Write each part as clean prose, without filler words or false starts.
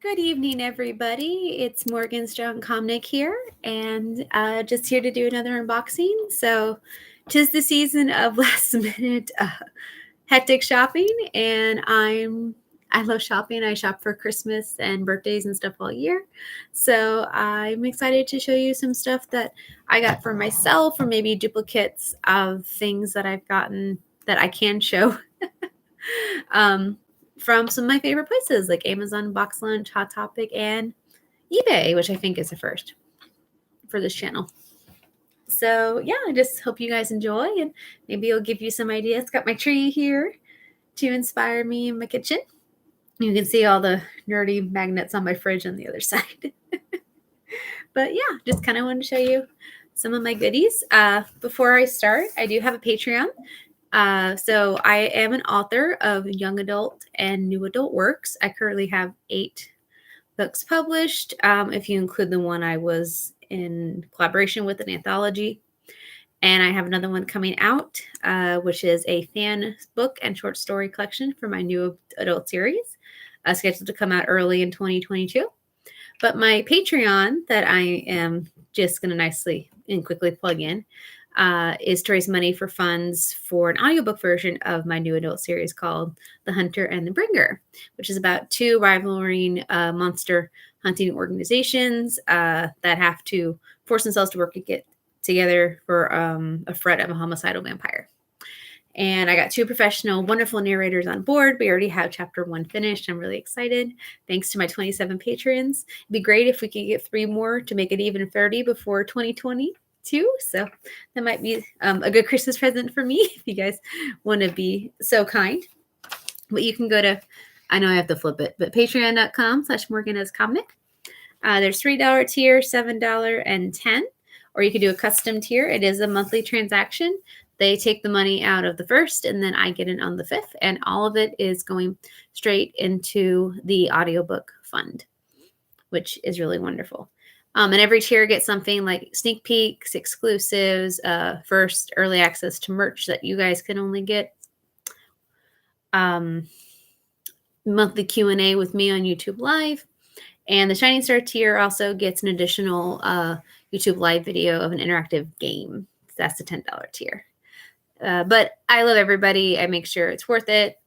Good evening, everybody. It's Morgan Strong Comnick here, and just here to do another unboxing. So, 'tis the season of last minute hectic shopping, and I love shopping. I shop for Christmas and birthdays and stuff all year. So I'm excited to show you some stuff that I got for myself, or maybe duplicates of things that I've gotten that I can show. From some of my favorite places like Amazon, Boxlunch, Hot Topic, and eBay, which I think is the first for this channel. So yeah, I just hope you guys enjoy, and maybe it'll give you some ideas. Got my tree here to inspire me in my kitchen. You can see all the nerdy magnets on my fridge on the other side. But yeah, just kind of wanted to show you some of my goodies. Before I start, I do have a Patreon. So I am an author of young adult and new adult works. I currently have 8 books published, if you include the one I was in collaboration with, an anthology. And I have another one coming out, which is a fan book and short story collection for my new adult series, scheduled to come out early in 2022. But my Patreon that I am just going to nicely and quickly plug in is to raise money for funds for an audiobook version of my new adult series called The Hunter and the Bringer, which is about 2 rivaling monster hunting organizations that have to force themselves to work and get together for a threat of a homicidal vampire. And I got 2 professional, wonderful narrators on board. We already have chapter 1 finished. I'm really excited. Thanks to my 27 patrons. It'd be great if we could get 3 more to make it even 30 before 2022. So that might be a good Christmas present for me if you guys want to be so kind. But you can go to, I know I have to flip it, but patreon.com/MorganAsComnick. There's $3 tier, $7, and $10. Or you could do a custom tier. It is a monthly transaction. They take the money out of the 1st, and then I get it on the 5th. And all of it is going straight into the audiobook fund, which is really wonderful. And every tier gets something like sneak peeks, exclusives, first early access to merch that you guys can only get, monthly Q&A with me on YouTube Live. And the Shining Star tier also gets an additional YouTube Live video of an interactive game. That's the $10 tier. But I love everybody. I make sure it's worth it.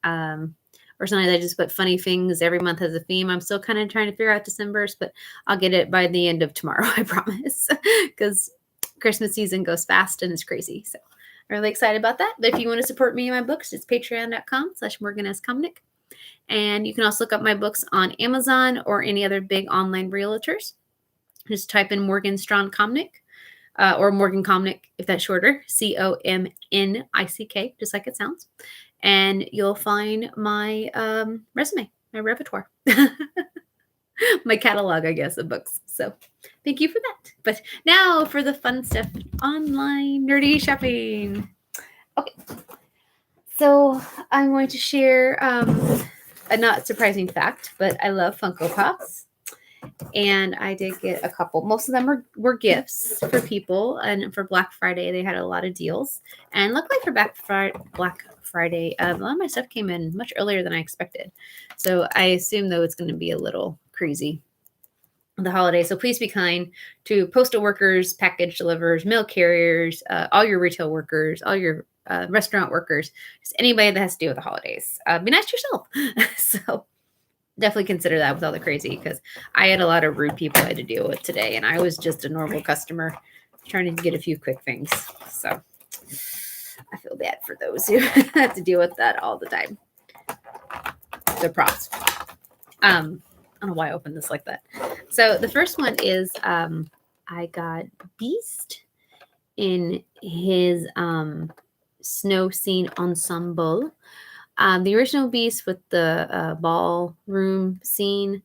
Or sometimes I just put funny things. Every month has a theme. I'm still kind of trying to figure out December's, but I'll get it by the end of tomorrow, I promise. Because Christmas season goes fast and it's crazy. So I'm really excited about that. But if you want to support me and my books, it's patreon.com/MorganAsComnick. And you can also look up my books on Amazon or any other big online realtors. Just type in Morgan Strong Comnick. Or Morgan Comnick, if that's shorter, COMNICK, just like it sounds. And you'll find my resume, my repertoire, my catalog, I guess, of books. So thank you for that. But now for the fun stuff, online nerdy shopping. Okay. So I'm going to share a not surprising fact, but I love Funko Pops. And I did get a couple. Most of them were gifts for people. And for Black Friday, they had a lot of deals. And luckily for Black Friday, a lot of my stuff came in much earlier than I expected. So I assume, though, it's going to be a little crazy the holiday. So please be kind to postal workers, package deliverers, mail carriers, all your retail workers, all your restaurant workers, just anybody that has to do with the holidays. Be nice to yourself. So definitely consider that with all the crazy, because I had a lot of rude people I had to deal with today, and I was just a normal customer trying to get a few quick things. So I feel bad for those who have to deal with that all the time. The props. I don't know why I opened this like that. So the first one is I got Beast in his snow scene ensemble. The original Beast with the ballroom scene,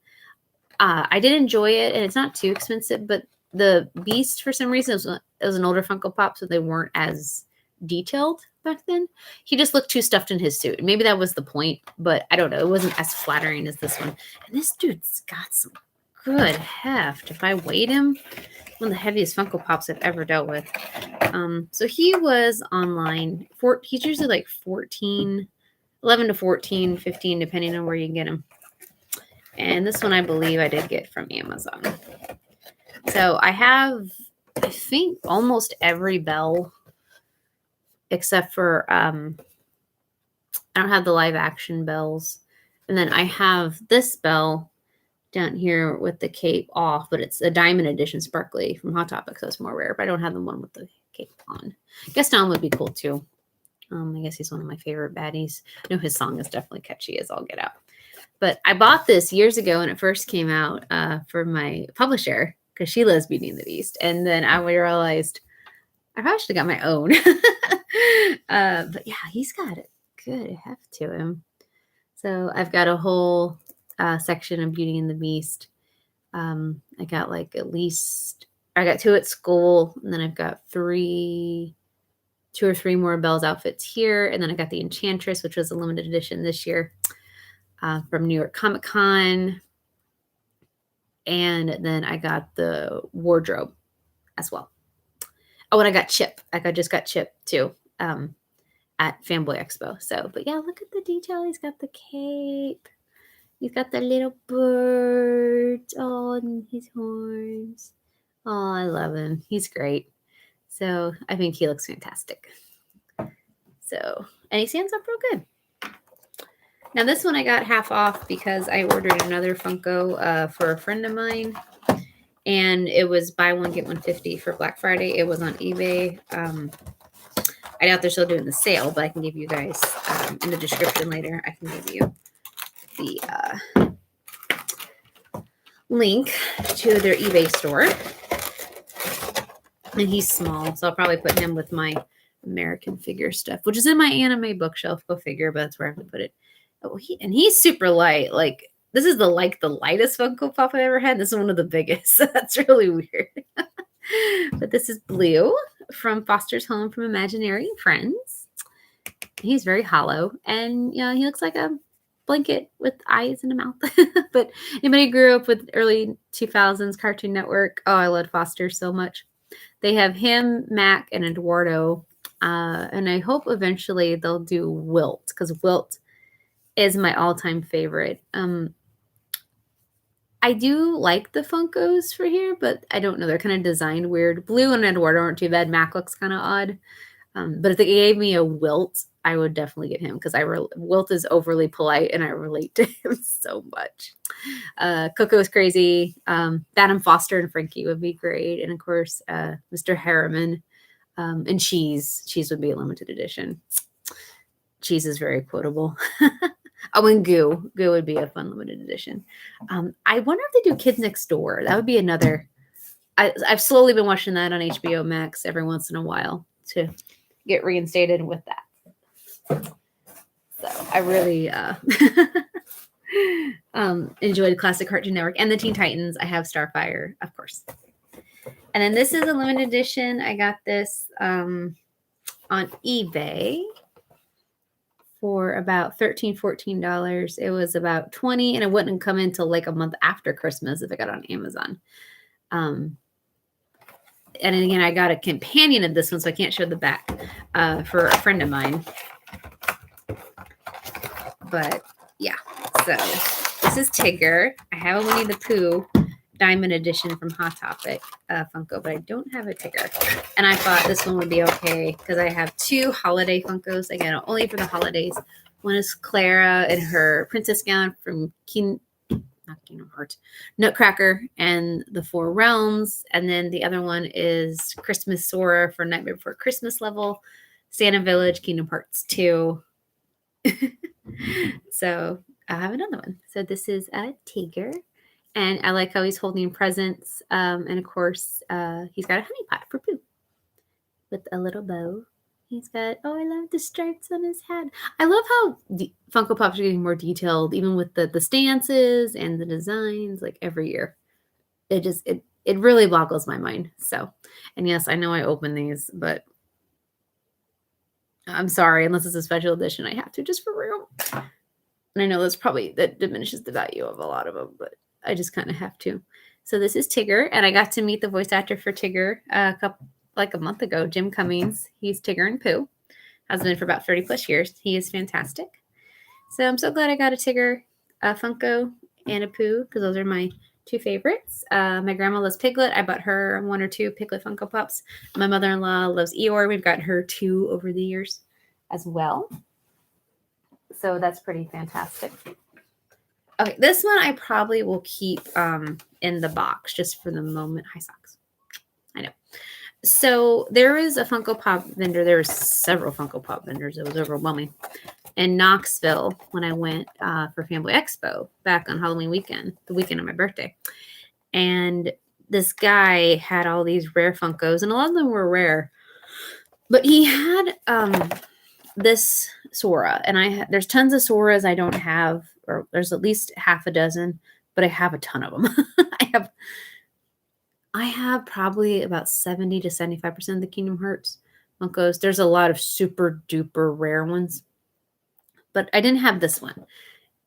I did enjoy it, and it's not too expensive, but the Beast, for some reason, it was an older Funko Pop, so they weren't as detailed back then. He just looked too stuffed in his suit. Maybe that was the point, but I don't know. It wasn't as flattering as this one. And this dude's got some good heft. If I weighed him, one of the heaviest Funko Pops I've ever dealt with. So he was online. He's usually like 11 to 14, 15, depending on where you get him. And this one I believe I did get from Amazon. So I have, I think, almost every bell except for I don't have the live action bells. And then I have this bell down here with the cape off, but it's a diamond edition sparkly from Hot Topic, so it's more rare. But I don't have the one with the cape on. Gaston would be cool too. I guess he's one of my favorite baddies. I know his song is definitely catchy as all get out. But I bought this years ago when it first came out for my publisher because she loves Beauty and the Beast. And then I realized I probably should have got my own. But yeah, he's got a good heft to him. So I've got a whole section of Beauty and the Beast. I got like I got 2 at school, and then I've got 2 or 3 more Belle's outfits here. And then I got the Enchantress, which was a limited edition this year from New York Comic Con. And then I got the wardrobe as well. Oh, and I got Chip. I just got Chip too at Fanboy Expo. So, but yeah, look at the detail. He's got the cape. He's got the little birds on his horns. Oh, I love him. He's great. So I think he looks fantastic. So, and he stands up real good. Now this one I got half off because I ordered another Funko for a friend of mine. And it was buy one, get one 50 for Black Friday. It was on eBay. I doubt they're still doing the sale, but I can give you guys in the description later. I can give you the link to their eBay store. And he's small, so I'll probably put him with my American figure stuff, which is in my anime bookshelf. Go figure, but that's where I have to put it. Oh, he's super light. Like, this is the lightest Funko Pop I've ever had. This is one of the biggest. That's really weird. But this is Blue from Foster's Home from Imaginary Friends. He's very hollow, and he looks like a blanket with eyes and a mouth. But anybody grew up with early 2000s Cartoon Network? Oh, I loved Foster so much. They have him, Mac, and Eduardo, and I hope eventually they'll do Wilt, because Wilt is my all-time favorite. I do like the Funkos for here, but I don't know. They're kind of designed weird. Blue and Eduardo aren't too bad. Mac looks kind of odd. But if they gave me a Wilt, I would definitely get him because Wilt is overly polite and I relate to him so much. Coco's crazy. Adam Foster and Frankie would be great. And of course, Mr. Harriman and Cheese. Cheese would be a limited edition. Cheese is very quotable. Oh, and Goo. Goo would be a fun limited edition. I wonder if they do Kids Next Door. That would be another. I've slowly been watching that on HBO Max every once in a while to get reinstated with that. So I really enjoyed Classic Cartoon Network and the Teen Titans. I have Starfire, of course. And then this is a limited edition. I got this on eBay for about $13-14. It was about $20, and it wouldn't come in till like a month after Christmas if I got it on Amazon. And again, I got a companion of this one, so I can't show the back for a friend of mine. But yeah, so this is Tigger. I have a Winnie the Pooh Diamond Edition from Hot Topic Funko, but I don't have a Tigger. And I thought this one would be okay because I have 2 holiday Funkos, again, only for the holidays. One is Clara in her princess gown from not Kingdom Hearts, Nutcracker and the 4 Realms. And then the other one is Christmas Sora for Nightmare Before Christmas level, Santa Village, Kingdom Hearts 2. So I have another one. So this is a Tigger. And I like how he's holding presents. And of course, he's got a honey pot for Pooh with a little bow. He's got, I love the stripes on his hat. I love how Funko Pops are getting more detailed, even with the stances and the designs, like every year. It really boggles my mind. So, and yes, I know I open these, but I'm sorry, unless it's a special edition, I have to just for real. And I know that diminishes the value of a lot of them, but I just kind of have to. So this is Tigger, and I got to meet the voice actor for Tigger a month ago, Jim Cummings. He's Tigger and Pooh. Has been for about 30 plus years. He is fantastic. So I'm so glad I got a Tigger Funko. and Apu, because those are my two favorites. My grandma loves Piglet. I bought her 1 or 2 Piglet Funko Pops. My mother-in-law loves Eeyore. We've gotten her 2 over the years as well. So that's pretty fantastic. Okay, this one I probably will keep in the box just for the moment. Hi, socks. I know. So there is a Funko Pop vendor. There were several Funko Pop vendors. It was overwhelming. In Knoxville when I went for Family Expo back on Halloween weekend, the weekend of my birthday. And this guy had all these rare Funkos, and a lot of them were rare. But he had this Sora, and there's tons of Soras I don't have, or there's at least half a dozen, but I have a ton of them. I have probably about 70 to 75% of the Kingdom Hearts Funkos. There's a lot of super duper rare ones, but I didn't have this one.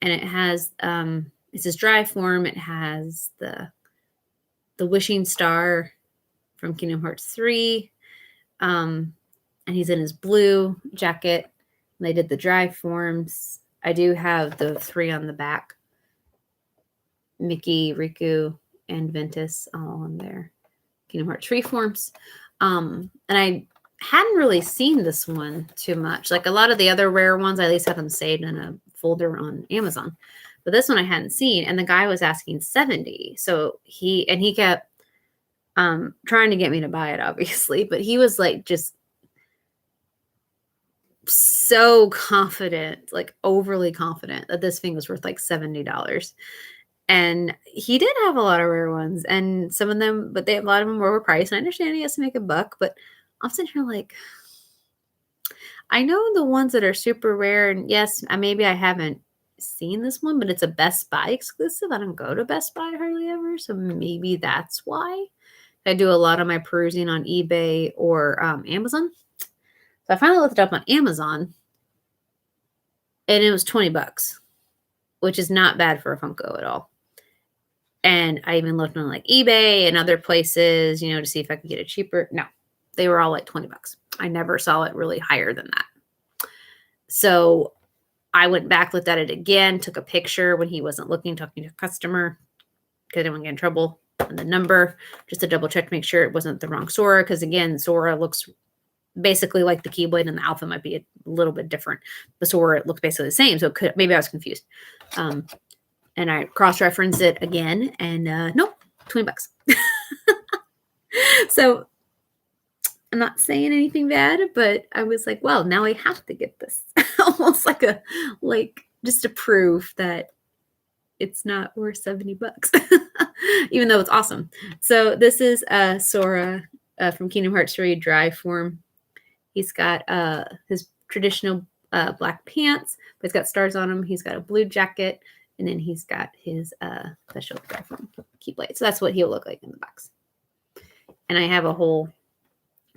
And it has it's this dry form. It has the wishing star from Kingdom Hearts 3. And he's in his blue jacket. They did the dry forms. I do have the 3 on the back. Mickey, Riku, and Ventus all on their Kingdom Hearts 3 forms. And I hadn't really seen this one too much. Like a lot of the other rare ones, I at least had them saved in a folder on Amazon. But this one I hadn't seen. And the guy was asking 70. So he kept trying to get me to buy it, obviously. But he was like just so confident, like overly confident that this thing was worth like $70. And he did have a lot of rare ones, and some of them, but a lot of them were overpriced. And I understand he has to make a buck, but I'm sitting here like, I know the ones that are super rare, and yes, maybe I haven't seen this one, but it's a Best Buy exclusive. I don't go to Best Buy hardly ever, so maybe that's why. I do a lot of my perusing on eBay or Amazon. So I finally looked it up on Amazon, and it was $20, which is not bad for a Funko at all. And I even looked on like eBay and other places, to see if I could get it cheaper. No, they were all like $20. I never saw it really higher than that. So I went back, looked at it again, took a picture when he wasn't looking, talking to a customer, because I didn't want to get in trouble. And the number, just to double check to make sure it wasn't the wrong Sora. Because again, Sora looks basically like the Keyblade, and the outfit might be a little bit different. The Sora looks basically the same. So maybe I was confused. And I cross-referenced it again, and nope, $20. So I'm not saying anything bad, but I was like, well, now I have to get this. Almost like just to prove that it's not worth $70, even though it's awesome. So this is Sora from Kingdom Hearts 3 dry form. He's got his traditional black pants, but he's got stars on him. He's got a blue jacket. And then he's got his special dry form Keyblade. So that's what he'll look like in the box. And I have a whole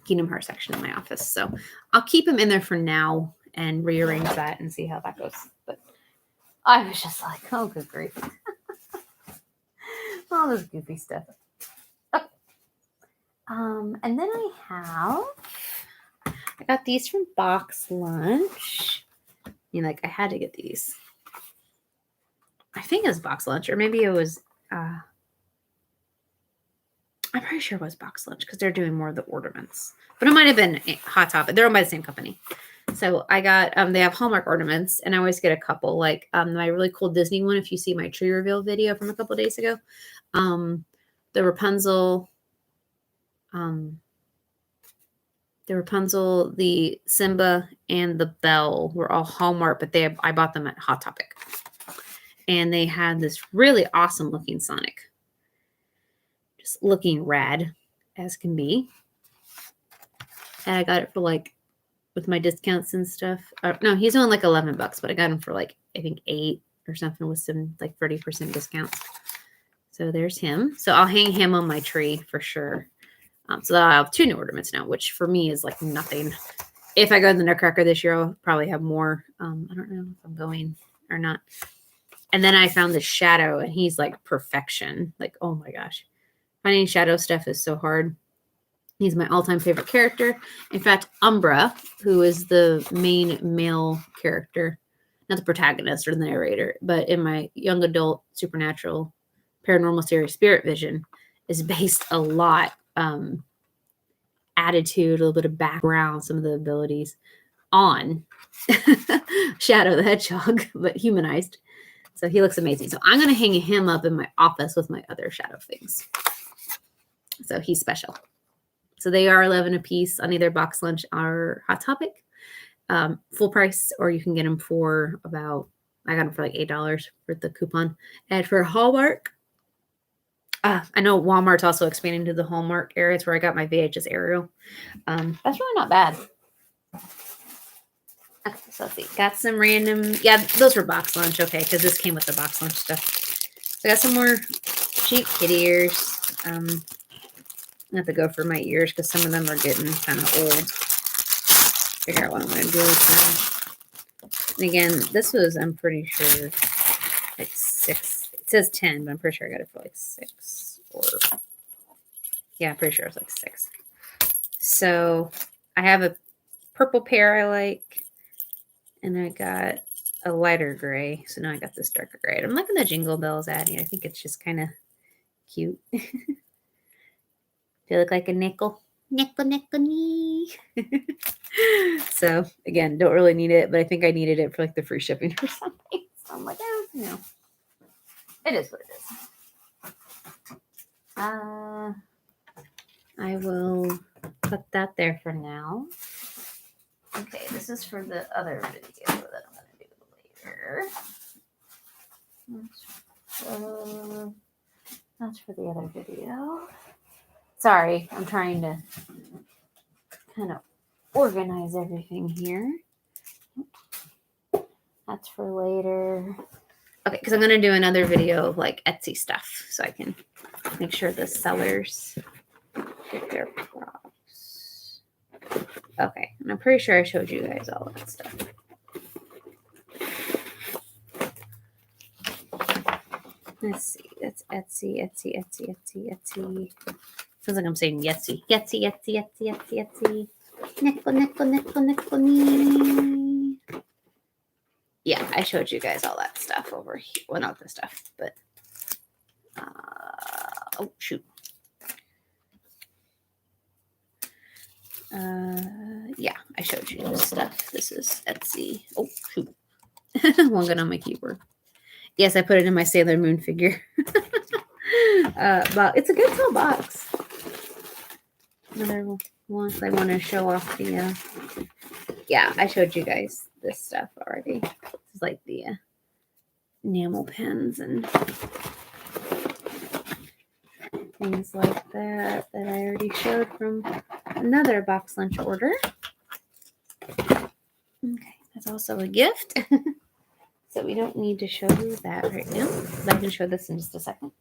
Kingdom Hearts section in my office. So I'll keep him in there for now and rearrange that and see how that goes. But I was just like, oh, good grief. All this goofy stuff. Okay. And then I got these from Boxlunch. I had to get these. I think it was Boxlunch, or maybe it was, I'm pretty sure it was Boxlunch because they're doing more of the ornaments. But it might have been Hot Topic. They're owned by the same company. So I got, they have Hallmark Ornaments, and I always get a couple. Like my really cool Disney one, if you see my tree reveal video from a couple days ago. The Rapunzel, the Simba, and the Belle were all Hallmark, but I bought them at Hot Topic. And they had this really awesome looking Sonic. Just looking rad as can be. And I got it for with my discounts and stuff. No, he's only like $11, but I got him for I think 8 or something with some 30% discounts. So there's him. So I'll hang him on my tree for sure. So I'll have 2 new ornaments now, which for me is nothing. If I go to the Nutcracker this year, I'll probably have more. I don't know if I'm going or not. And then I found the Shadow, and he's perfection. Oh my gosh. Finding Shadow stuff is so hard. He's my all-time favorite character. In fact, Umbra, who is the main male character, not the protagonist or the narrator, but in my young adult supernatural paranormal series Spirit Vision is based a lot attitude, a little bit of background, some of the abilities on Shadow the Hedgehog, but humanized. So he looks amazing. So I'm going to hang him up in my office with my other shadow things. So he's special. So they are 11 a piece on either Boxlunch or Hot Topic. Full price, or you can get them for about, I got them for like $8 for the coupon. And for Hallmark, I know Walmart's also expanding to the Hallmark area. It's where I got my VHS Ariel. That's really not bad. Okay, so let's see. Got some random, yeah, those were Boxlunch, okay, because this came with the Boxlunch stuff. So I got some more cheap kitty ears. I have to go for my ears because some of them are getting kind of old. Figure out what I'm going to do with them. And again, this was, I'm pretty sure, like 6. It says 10, but I'm pretty sure I got it for like 6. Or, yeah, I'm pretty sure it's like 6. So I have a purple pair I like. And I got a lighter gray. So now I got this darker gray. I'm liking the Jingle Bells adding. I think it's just kind of cute. Do you look like a nickel? Nickel, nickel, knee. So, again, don't really need it. But I think I needed it for like the free shipping or something. So I'm like, you know. It is what it is. I will put that there for now. Okay, this is for the other video that I'm going to do later. That's for the other video. Sorry, I'm trying to kind of organize everything here. That's for later. Okay, because I'm going to do another video of like Etsy stuff so I can make sure the sellers get their props. Okay, and I'm pretty sure I showed you guys all that stuff. Let's see, that's Etsy. Sounds like I'm saying Yetsy. Yetsy. Nickel, knee. Yeah, I showed you guys all that stuff over here. Well, not this stuff, but oh shoot. Yeah, I showed you this stuff. This is Etsy. Oh, shoot. One good on my keyboard. Yes, I put it in my Sailor Moon figure. But it's a good little box. Another one I want to show off the, yeah, I showed you guys this stuff already. This is like the enamel pins and things like that I already showed from another Boxlunch order. Okay, that's also a gift. So we don't need to show you that right now. But I can show this in just a second.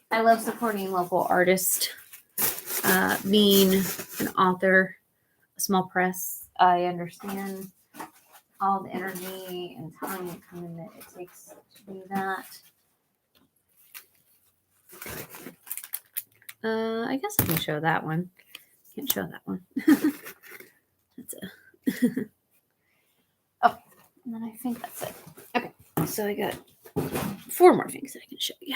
I love supporting local artists. Being an author, a small press, I understand all the energy and time and commitment it takes to do that. I guess I can show that one. Can't show that one. That's a oh, and then I think that's it. Okay, so I got 4 more things that I can show you.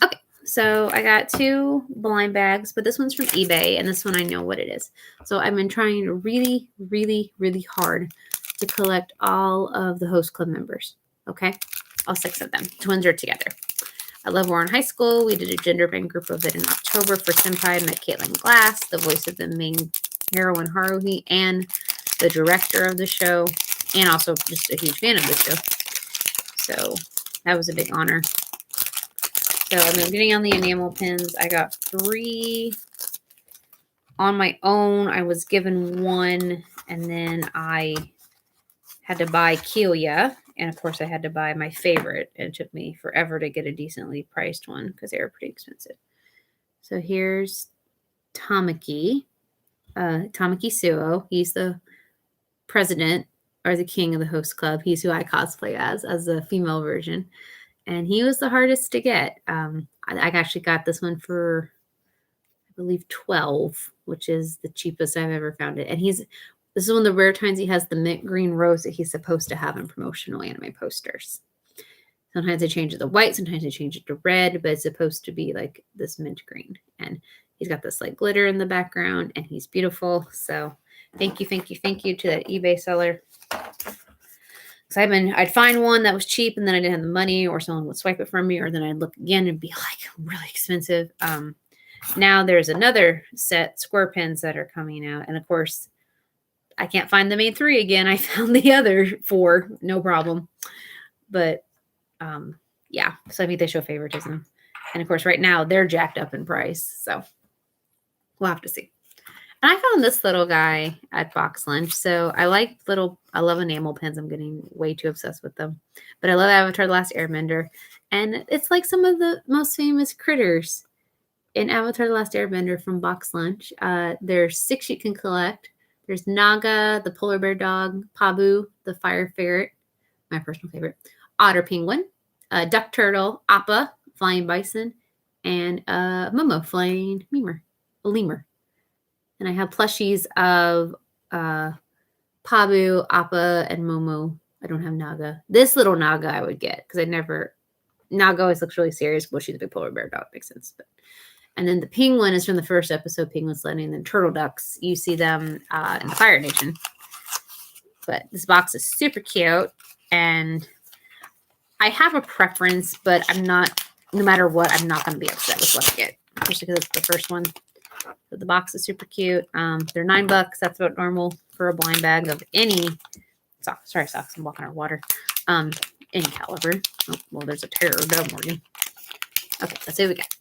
Okay, so I got 2 blind bags, but this one's from eBay, and this one I know what it is. So I've been trying really, really, really hard to collect all of the host club members. Okay, all 6 of them. Twins are together. I love Warren High School. We did a gender band group of it in October for Senpai. Met Caitlin Glass, the voice of the main heroine Haruhi, and the director of the show, and also just a huge fan of the show. So that was a big honor. So I've been getting on the enamel pins. I got 3 on my own. I was given 1, and then I had to buy Kelia. And of course, I had to buy my favorite. And it took me forever to get a decently priced one because they were pretty expensive. So here's Tamaki. Tamaki Suo. He's the president or the king of the host club. He's who I cosplay as a female version. And he was the hardest to get. I actually got this one for, I believe, $12, which is the cheapest I've ever found it. And he's This is one of the rare times he has the mint green rose that he's supposed to have in promotional anime posters. Sometimes they change it to white, sometimes they change it to red, but it's supposed to be like this mint green. And he's got this like glitter in the background, and he's beautiful. So thank you to that eBay seller. So I'd find one that was cheap, and then I didn't have the money, or someone would swipe it from me, or then I'd look again and be like really expensive. Now there's another set, square pins, that are coming out, and of course I can't find the main 3 again. I found the other 4, no problem. But yeah, so I think they show favoritism. And of course, right now they're jacked up in price. So we'll have to see. And I found this little guy at Boxlunch. So I love enamel pins. I'm getting way too obsessed with them. But I love Avatar: The Last Airbender. And it's like some of the most famous critters in Avatar: The Last Airbender from Boxlunch. There's 6 you can collect. There's Naga, the polar bear dog, Pabu, the fire ferret, my personal favorite, otter penguin, duck turtle, Appa, flying bison, and Momo, flying lemur. And I have plushies of Pabu, Appa, and Momo. I don't have Naga. This little Naga I would get, because Naga always looks really serious. Well, she's a big polar bear dog, makes sense. And then the penguin is from the first episode, Penguin's Landing. And then turtle ducks, you see them in the Fire Nation. But this box is super cute. And I have a preference, but no matter what, I'm not going to be upset with what I get. Especially because it's the first one. So the box is super cute. They're $9. That's about normal for a blind bag of any socks. Sorry, socks. I'm walking on water. Any caliber. Oh, well, there's a terror. Doug Morgan. Okay, let's see what we got.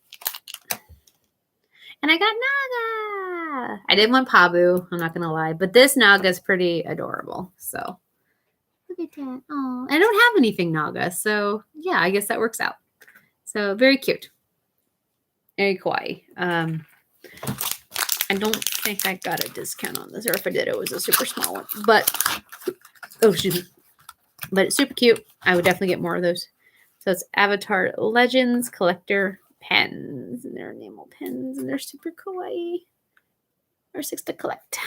And I got Naga. I did want Pabu. I'm not going to lie. But this Naga is pretty adorable. So, look at that. Oh, I don't have anything Naga. So, yeah, I guess that works out. So, very cute. Very kawaii. I don't think I got a discount on this. Or if I did, it was a super small one. But, oh, excuse me. But it's super cute. I would definitely get more of those. So, it's Avatar Legends Collector Pens, and they're enamel pins, and they're super kawaii. Or 6 to collect.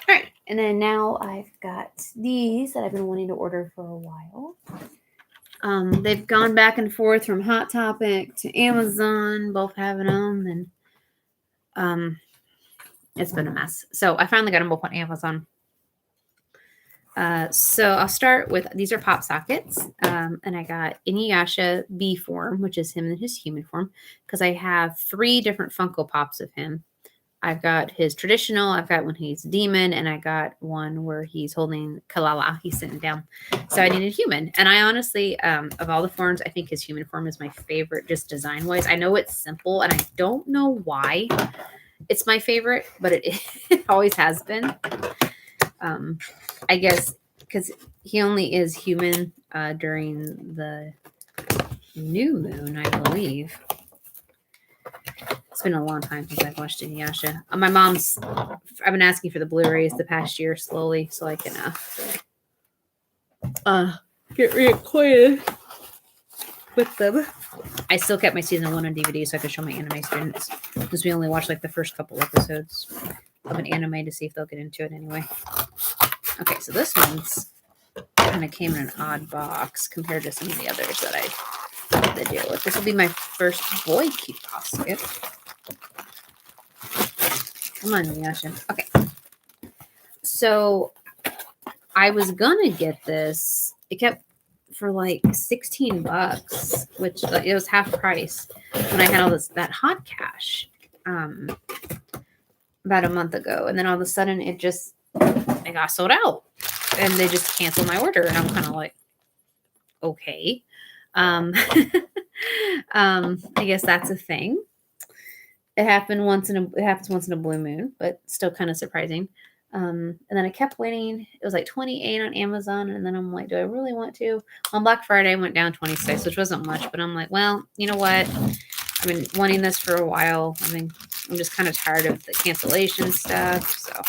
All right, and then now I've got these that I've been wanting to order for a while. They've gone back and forth from Hot Topic to Amazon, both having them, and it's been a mess. So I finally got them both on Amazon. So I'll start with, these are pop sockets, and I got Inuyasha B form, which is him in his human form, because I have 3 different Funko Pops of him. I've got his traditional, I've got when he's demon, and I got one where he's holding Kalala, he's sitting down. So I needed human, and I honestly, of all the forms, I think his human form is my favorite, just design-wise. I know it's simple, and I don't know why it's my favorite, but it always has been. I guess because he only is human during the new moon, I believe. It's been a long time since I've watched Inuyasha. I've been asking for the Blu-rays the past year slowly so I can get reacquainted with them. I still kept my season 1 on DVD so I could show my anime students, because we only watched like the first couple episodes of an anime to see if they'll get into it anyway. Okay, so this one's kind of came in an odd box compared to some of the others that I had to deal with. This will be my first boy key basket. Come on, Yashin. Okay. So I was gonna get this. It kept for like $16, which it was half price when I had all that hot cash about a month ago, and then all of a sudden it got sold out, and they just canceled my order, and I'm kind of like, okay. I guess that's a thing. It happens once in a blue moon, but still kind of surprising. And then I kept waiting. It was like 28 on Amazon, and then I'm like, do I really want to? On Black Friday, I went down 26, which wasn't much, but I'm like, well, you know what? I've been wanting this for a while. I mean, I'm just kind of tired of the cancellation stuff, so.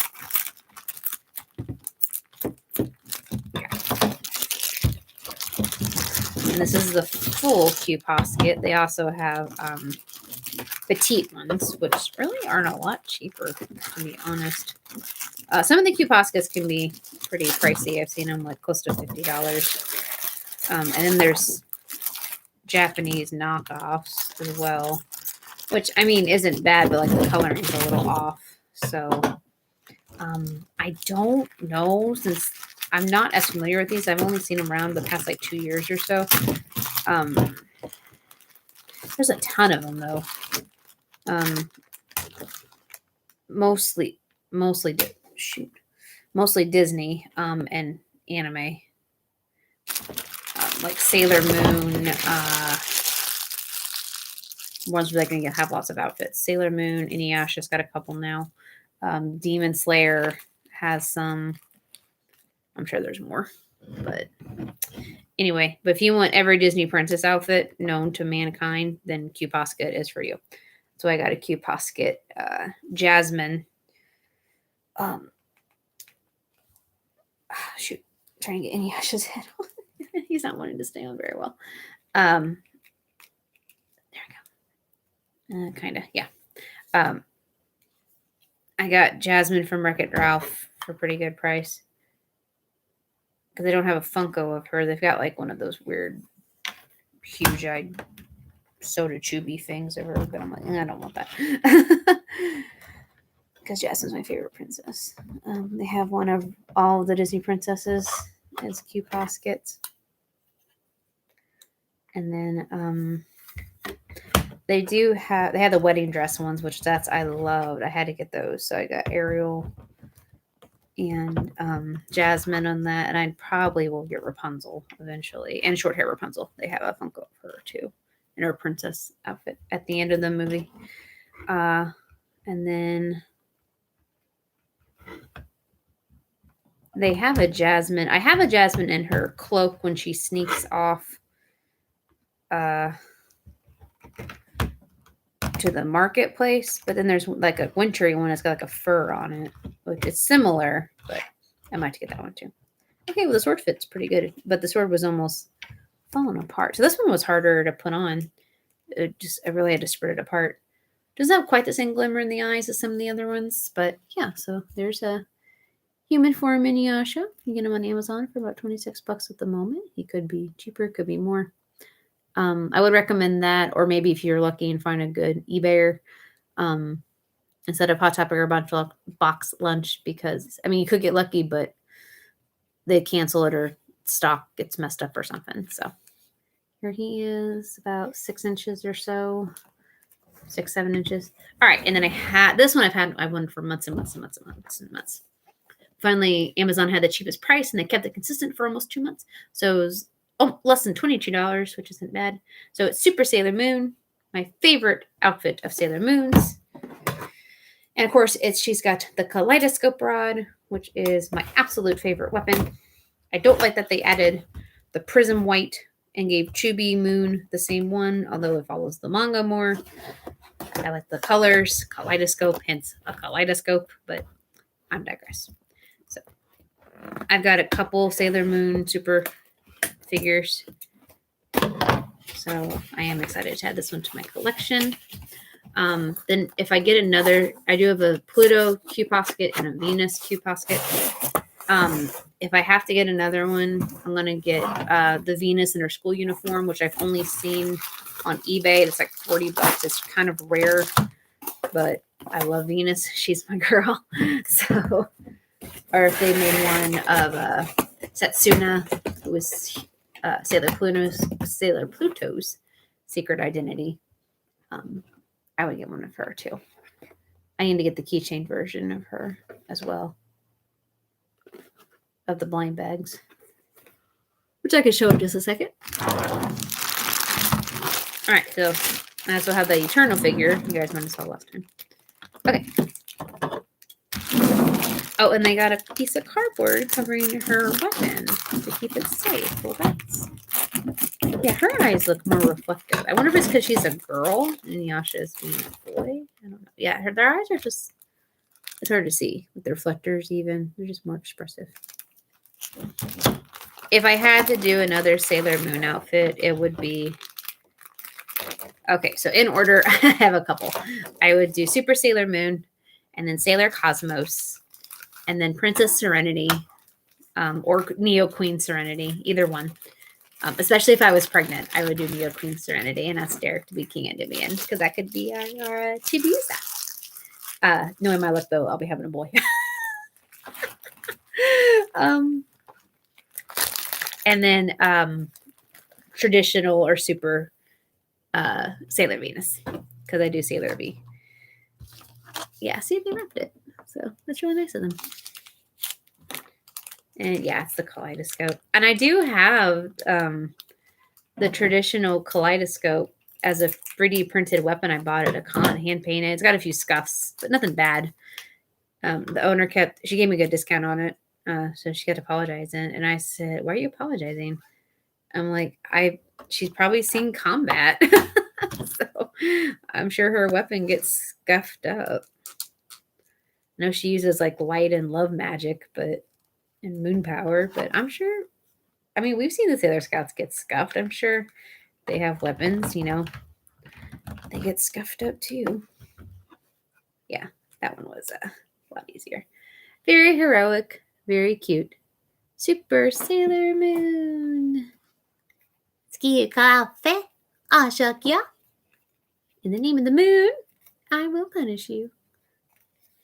And this is the full Q basket. They also have petite ones, which really aren't a lot cheaper, to be honest. Some of the cute pockets can be pretty pricey. I've seen them like close to $50. And then there's Japanese knockoffs as well, which I mean isn't bad, but like the coloring's a little off. So I don't know, since I'm not as familiar with these. I've only seen them around the past like 2 years or so. There's a ton of them though. Mostly Disney and anime. Like Sailor Moon, ones where they're going to have lots of outfits. Sailor Moon, Inuyasha's got a couple now. Demon Slayer has some. I'm sure there's more. But anyway, but if you want every Disney princess outfit known to mankind, then Cute Posket is for you. So I got a Cute Posket Jasmine. Shoot, trying to get Inuyasha's head on. He's not wanting to stay on very well. There we go. Kind of, yeah. I got Jasmine from Wreck-It Ralph for a pretty good price. Because they don't have a Funko of her. They've got like one of those weird, huge-eyed soda chubby things of her. But I'm like, I don't want that. Because Jasmine's my favorite princess. They have one of all the Disney princesses as Cute Poskets. And then they have the wedding dress ones, which I loved. I had to get those. So I got Ariel and Jasmine on that. And I probably will get Rapunzel eventually. And short hair Rapunzel. They have a Funko of her too. In her princess outfit at the end of the movie. And then they have a Jasmine. I have a Jasmine in her cloak when she sneaks off to the marketplace, but then there's like a wintry one that's got like a fur on it, which is similar, but I might get that one too. Okay, well the sword fits pretty good, but the sword was almost falling apart. So this one was harder to put on. I really had to spread it apart. Doesn't have quite the same glimmer in the eyes as some of the other ones, but yeah, so there's a human form Inuyasha. You get him on Amazon for about $26 at the moment. He could be cheaper, could be more. I would recommend that, or maybe if you're lucky and find a good eBayer, instead of Hot Topic or Boxlunch, because I mean you could get lucky, but they cancel it or stock gets messed up or something. So here he is, about 6 inches or so, 6-7 inches. All right, and then I had this one. I've won for months and months and months and months and months. Finally, Amazon had the cheapest price, and they kept it consistent for almost 2 months. So it was less than $22, which isn't bad. So it's Super Sailor Moon, my favorite outfit of Sailor Moon's. And of course, she's got the Kaleidoscope rod, which is my absolute favorite weapon. I don't like that they added the prism white and gave Chubby Moon the same one, although it follows the manga more. I like the colors, Kaleidoscope, hence a kaleidoscope, but I digress. So I've got a couple Sailor Moon super figures. So I am excited to add this one to my collection. Then if I get another, I do have a Pluto Cute Posket and a Venus Cute Posket. If I have to get another one, I'm going to get the Venus in her school uniform, which I've only seen on eBay. It's like $40. It's kind of rare, but I love Venus. She's my girl. So, or if they made one of Setsuna, who was Sailor Pluto's secret identity, I would get one of her too. I need to get the keychain version of her as well, of the blind bags, which I can show in just a second. All right, so I also have the Eternal figure. You guys might have saw last time. Okay. Oh, and they got a piece of cardboard covering her weapon to keep it safe. Well, that's... Yeah, her eyes look more reflective. I wonder if it's because she's a girl and Yasha is being a boy. I don't know. Yeah, their eyes are just... It's hard to see with the reflectors even. They're just more expressive. If I had to do another Sailor Moon outfit, it would be... Okay, so in order, I have a couple. I would do Super Sailor Moon and then Sailor Cosmos. And then Princess Serenity, or Neo Queen Serenity, either one. Especially if I was pregnant, I would do Neo Queen Serenity and ask Derek to be King Endymion, because that could be our Chibiusa. Knowing my luck, though, I'll be having a boy. And then traditional or super Sailor Venus, because I do Sailor V. Yeah, see, they wrapped it. So that's really nice of them. And yeah, it's the Kaleidoscope. And I do have the traditional Kaleidoscope as a 3D printed weapon I bought at a con, hand painted. It's got a few scuffs, but nothing bad. The owner she gave me a good discount on it. So she got to apologize. And I said, why are you apologizing? I'm like, she's probably seen combat. So I'm sure her weapon gets scuffed up. I know she uses like light and love magic, and moon power, but I'm sure, I mean, we've seen the Sailor Scouts get scuffed. I'm sure they have weapons, they get scuffed up too. Yeah, that one was a lot easier. Very heroic, very cute. Super Sailor Moon. Ski cafe, Ashakya. In the name of the moon, I will punish you.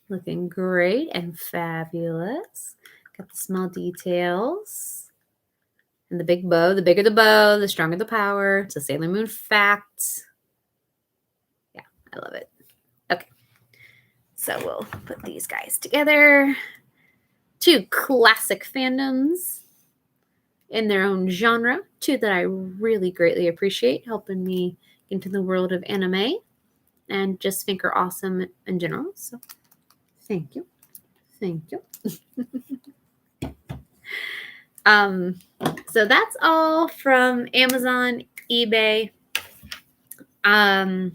Looking great and fabulous. Got the small details. And the big bow. The bigger the bow, the stronger the power. It's a Sailor Moon fact. Yeah, I love it. Okay. So we'll put these guys together. 2 classic fandoms in their own genre. 2 that I really greatly appreciate, helping me into the world of anime and just think are awesome in general. So thank you. Thank you. So that's all from Amazon, eBay, Hot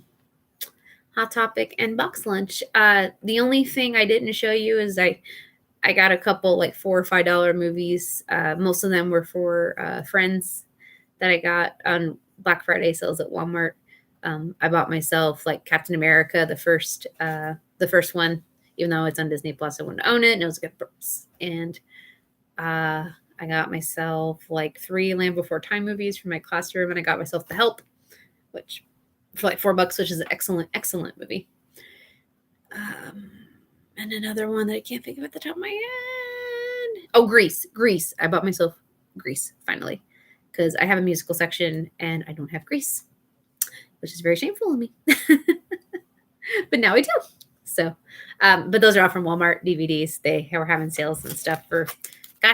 Topic, and Boxlunch. The only thing I didn't show you is I got a couple like $4 or $5 movies. Most of them were for friends that I got on Black Friday sales at Walmart. I bought myself like Captain America, the first one, even though it's on Disney Plus. I wanted to own it, and it was a good price. And I got myself like 3 Land Before Time movies for my classroom, and I got myself The Help, which for like $4, which is an excellent movie. And another one that I can't think of at the top of my head. Oh, Grease. I bought myself Grease finally, because I have a musical section and I don't have Grease, which is very shameful of me. But now I do. So, but those are all from Walmart DVDs. They were having sales and stuff for,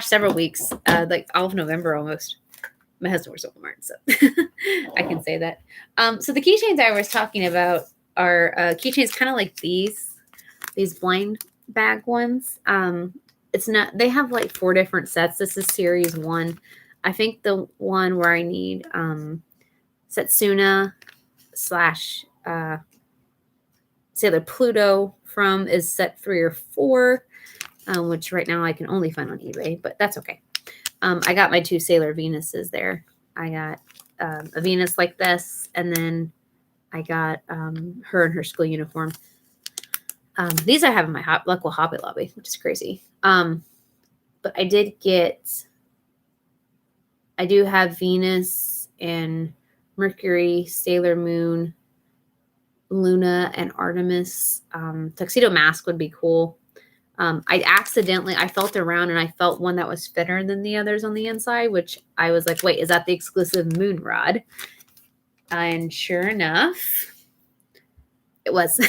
several weeks, like all of November almost. My husband works at Walmart, so I can say that. So the keychains I was talking about are keychains kind of like these blind bag ones. It's not, they have like 4 different sets. This is series 1. I think the one where I need Setsuna / Sailor Pluto from is set 3 or 4, which right now I can only find on eBay, but that's okay. I got my 2 Sailor Venuses there. I got a Venus like this, and then I got her in her school uniform. These I have in my local Hobby Lobby, which is crazy. But I do have Venus and Mercury, Sailor Moon, Luna, and Artemis. Tuxedo Mask would be cool. I felt around and I felt one that was thinner than the others on the inside, which I was like, wait, is that the exclusive moon rod? And sure enough, it was.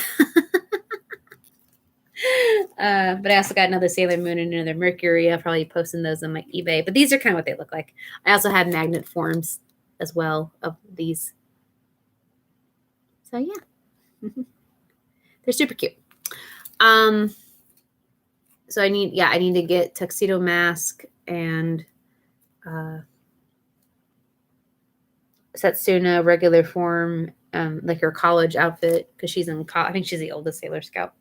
But I also got another Sailor Moon and another Mercury. I'll probably posting those on my eBay. But these are kind of what they look like. I also have magnet forms as well of these. So yeah. They're super cute. So I need to get Tuxedo Mask and Setsuna regular form, like her college outfit, because she's in I think she's the oldest Sailor Scout.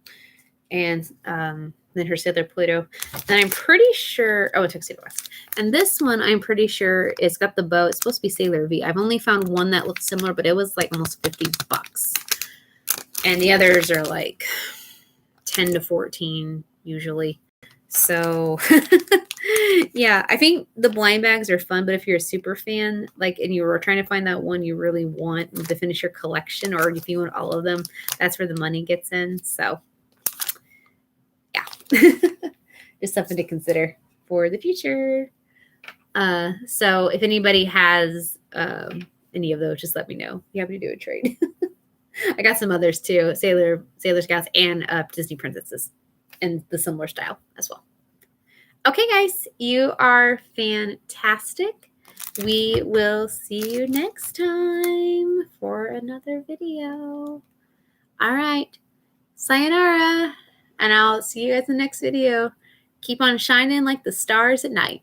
And then her Sailor Pluto. And I'm pretty sure, a Tuxedo Mask. And this one, I'm pretty sure it's got the bow. It's supposed to be Sailor V. I've only found one that looks similar, but it was like almost $50. And the others are like 10 to 14 usually. So yeah, I think the blind bags are fun, but if you're a super fan, like, and you were trying to find that one you really want to finish your collection, or if you want all of them, that's where the money gets in. So yeah, just something to consider for the future. So if anybody has any of those, just let me know. You happy to do a trade. I got some others too, Sailor Scouts and Disney princesses in the similar style as well. Okay, guys, you are fantastic. We will see you next time for another video. All right, sayonara, and I'll see you guys in the next video. Keep on shining like the stars at night.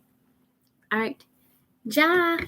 All right, ja.